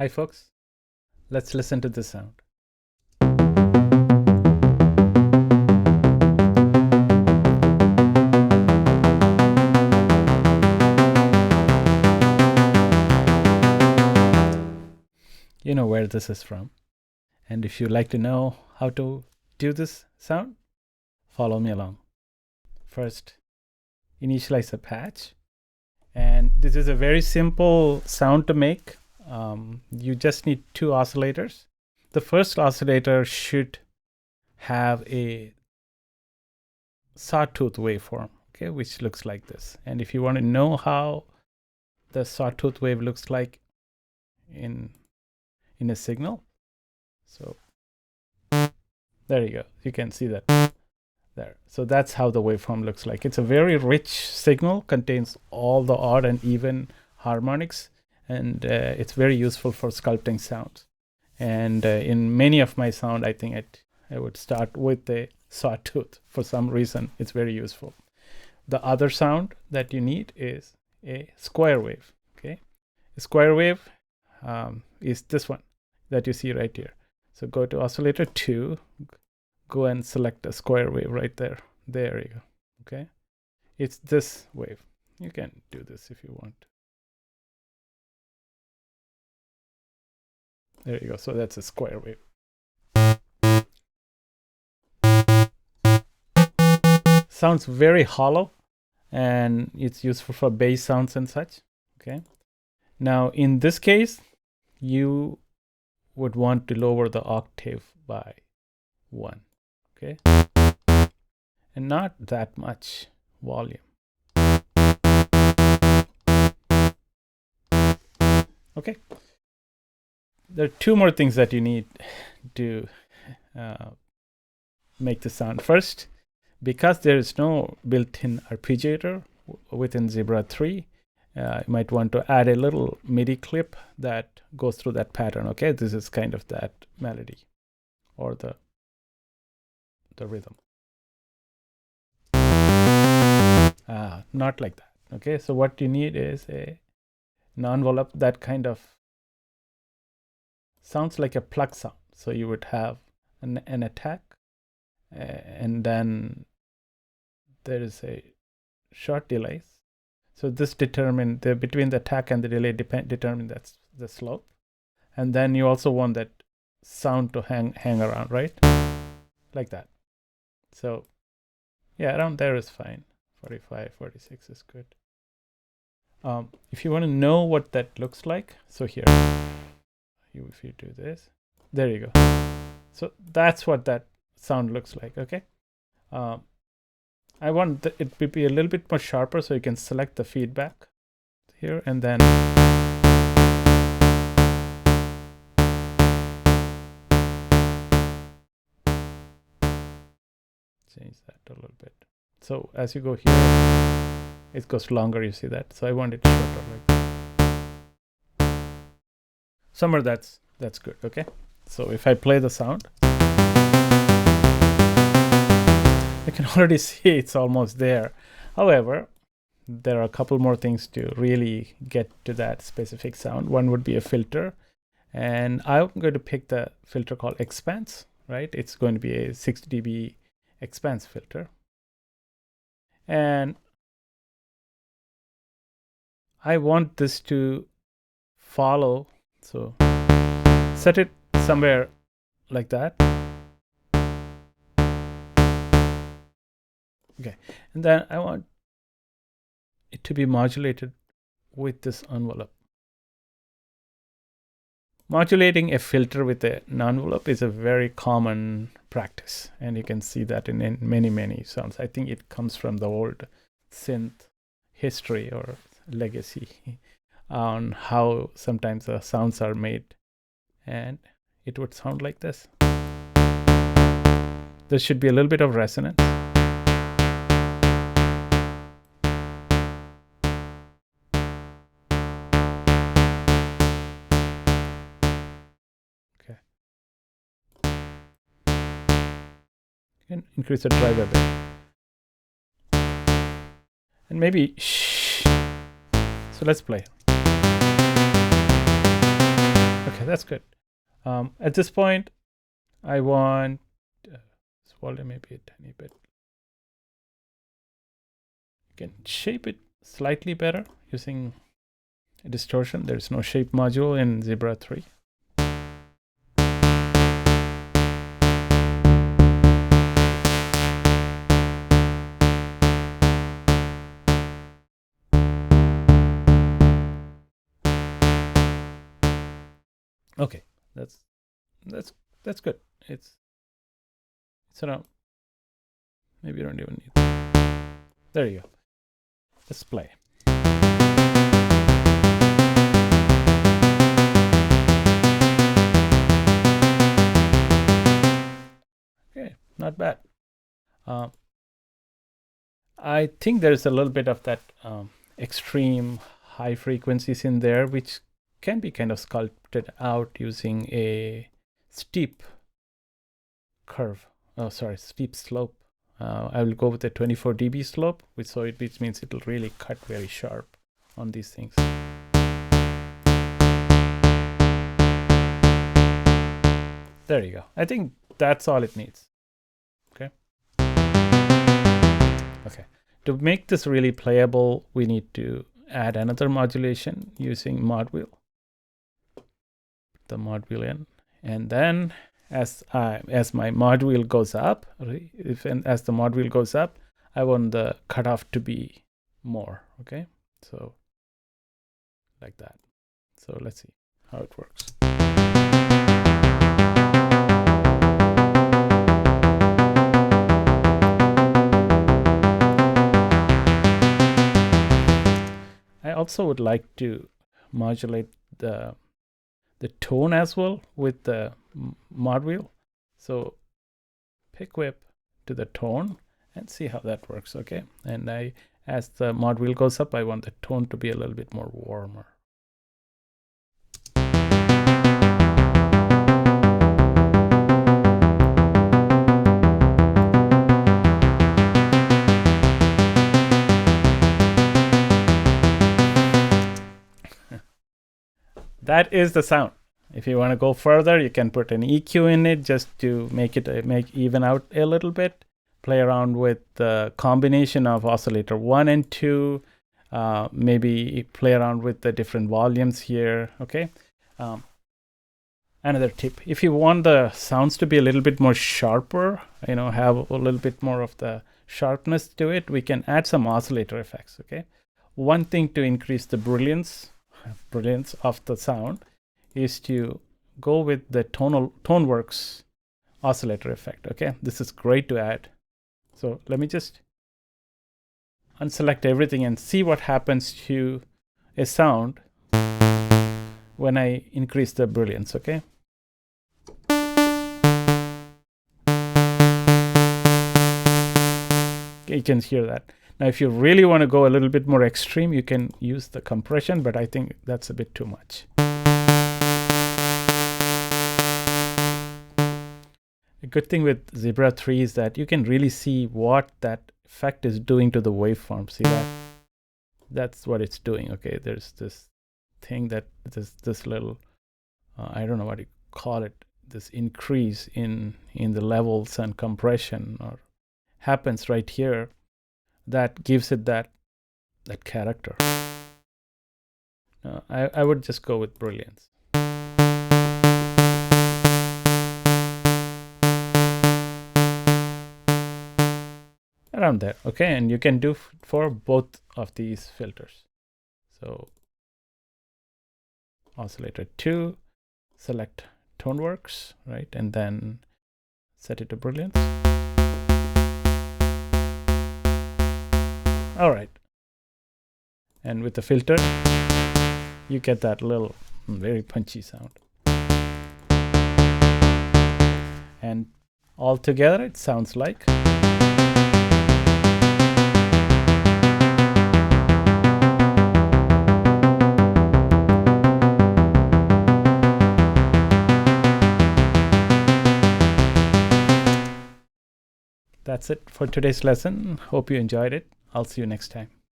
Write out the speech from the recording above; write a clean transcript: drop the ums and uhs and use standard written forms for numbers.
Hi folks, let's listen to this sound. You know where this is from. And if you'd like to know how to do this sound, follow me along. First, initialize a patch. And this is a very simple sound to make. You just need two oscillators. The first oscillator should have a Sawtooth waveform, okay, which looks like this. And if you want to know how the Sawtooth wave looks like in a signal, so there you go. You can see that there. So that's how the waveform looks like. It's a very rich signal, contains all the odd and even harmonics, and it's very useful for sculpting sounds. And in many of my sound, I think I would start with the Sawtooth. For some reason, it's very useful. The other sound that you need is a square wave. Okay, a square wave is this one that you see right here. So go to oscillator 2, go and select a square wave right there. There you go. Okay, it's this wave. You can do this if you want. There you go. So that's a square wave. Sounds very hollow, and it's useful for bass sounds and such. Okay. Now in this case, you would want to lower the octave by 1. Okay. And not that much volume. Okay. There are two more things that you need to make the sound. First, because there is no built-in arpeggiator within Zebra 3, you might want to add a little MIDI clip that goes through that pattern. Okay, this is kind of that melody or the rhythm. Not like that. Okay, so what you need is an envelope that kind of sounds like a pluck sound. So you would have an attack, and then there is a short delay. So this determines between the attack and the delay determine that's the slope. And then you also want that sound to hang around, right? Like that. So yeah, around there is fine. 45, 46 is good. If you want to know what that looks like, so here, if you do this, there you go. So that's what that sound looks like. Okay. I want it to be a little bit more sharper, so you can select the feedback here and then change that a little bit. So as you go here, it goes longer, you see that. So I want it shorter like that. Somewhere that's good. Okay. So if I play the sound, you can already see it's almost there. However, there are a couple more things to really get to that specific sound. One would be a filter, and I'm going to pick the filter called Expanse, right? It's going to be a 6 dB Expanse filter. And I want this to follow, so set it somewhere like that. Okay, and then I want it to be modulated with this envelope. Modulating a filter with an envelope is a very common practice, and you can see that in many sounds. I think it comes from the old synth history or legacy on how sometimes the sounds are made, and it would sound like this. There should be a little bit of resonance. And increase the drive a bit, and maybe shh. So let's play. Okay, that's good. At this point, I want this volume maybe a tiny bit. You can shape it slightly better using a distortion. There's no shape module in Zebra 3. Okay, that's good. It's around. Maybe you don't even need that. There you go. Let's play. Okay, not bad. I think there's a little bit of that extreme high frequencies in there, which can be kind of sculpted out using a steep curve. Oh, sorry, steep slope. I will go with a 24 dB slope, which means it'll really cut very sharp on these things. There you go. I think that's all it needs. Okay. Okay. To make this really playable, we need to add another modulation using mod wheel. The mod wheel in, and then as my mod wheel goes up, as the mod wheel goes up, I want the cutoff to be more. Okay, so like that. So let's see how it works. I also would like to modulate the tone as well with the mod wheel. So pick whip to the tone and see how that works. Okay, and as the mod wheel goes up, I want the tone to be a little bit more warmer. That is the sound. If you want to go further, you can put an EQ in it just to make it even out a little bit. Play around with the combination of oscillator 1 and 2. Maybe play around with the different volumes here. Okay. Another tip: if you want the sounds to be a little bit more sharper, have a little bit more of the sharpness to it, we can add some oscillator effects. Okay. One thing to increase the brilliance of the sound is to go with the ToneWorks oscillator effect. Okay, this is great to add. So let me just unselect everything and see what happens to a sound when I increase the brilliance. Okay, you can hear that. Now, if you really want to go a little bit more extreme, you can use the compression, but I think that's a bit too much. A good thing with Zebra 3 is that you can really see what that effect is doing to the waveform. See that? That's what it's doing. Okay, there's this thing that this little, I don't know what you call it, this increase in the levels and compression or happens right here. That gives it that character. I would just go with brilliance. Around there. Okay, and you can do for both of these filters. So oscillator 2, select ToneWorks, right, and then set it to brilliance. All right, and with the filter, you get that little very punchy sound. And all together, it sounds like. That's it for today's lesson. Hope you enjoyed it. I'll see you next time.